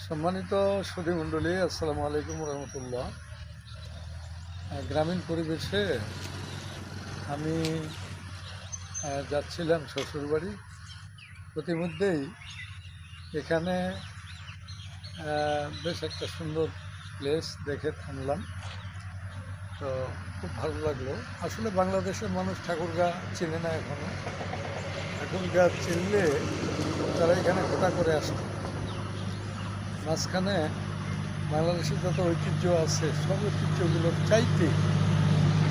সম্মানিত সুধীমণ্ডলী, আসসালামু আলাইকুম রহমতুল্লাহ। গ্রামীণ পরিবেশে আমি যাচ্ছিলাম শ্বশুরবাড়ি। প্রতিমধ্যেই এখানে বেশ একটা সুন্দর প্লেস দেখে থামলাম। তো খুব ভালো লাগলো। আসলে বাংলাদেশের মানুষ ঠাকুরগাঁ চেনে না এখনও। ঠাকুরগাঁ চিনলে তারা এখানে ঘোটা করে আসতো। মাঝখানে বাংলাদেশের যত ঐতিহ্য আছে সব ঐতিহ্যগুলোর চাইতে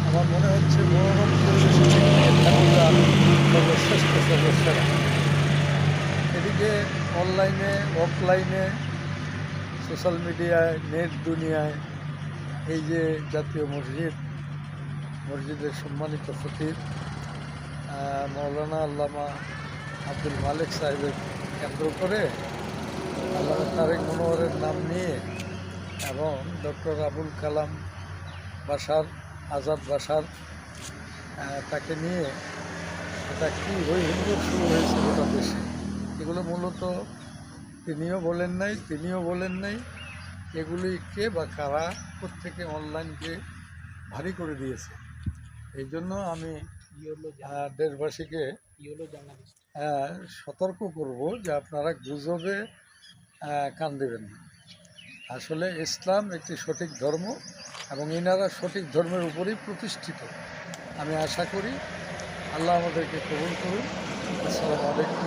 আমার মনে হচ্ছে মনোরম পরিবেশের দিক থেকে ঠাকুরগাঁ সর্বশ্রেষ্ঠ, সর্বসেরা। এদিকে অনলাইনে, অফলাইনে, সোশ্যাল মিডিয়ায়, নেট দুনিয়ায় এই যে জাতীয় মসজিদের সম্মানিত খতিব মৌলানা আল্লামা আব্দুল মালিক সাহেবের কেন্দ্র করে আল্লামা তারেক মনোহরের নাম নিয়ে এবং ডক্টর আবুল কালাম আজাদ বাসার তাকে নিয়ে এটা কী হিন্দুর শুরু হয়েছে গোটা দেশে। এগুলো মূলত তিনিও বলেন নাই এগুলি কে বা কারা প্রত্যেকে অনলাইনকে ভারী করে দিয়েছে। এই জন্য আমি দেশবাসীকে সতর্ক করব যে আপনারা গুজবে কান দেবেন না। আসলে ইসলাম একটি সঠিক ধর্ম এবং এনারা সঠিক ধর্মের উপরেই প্রতিষ্ঠিত। আমি আশা করি আল্লাহ আমাদেরকে কবুল করুন। আসসালামু আলাইকুম।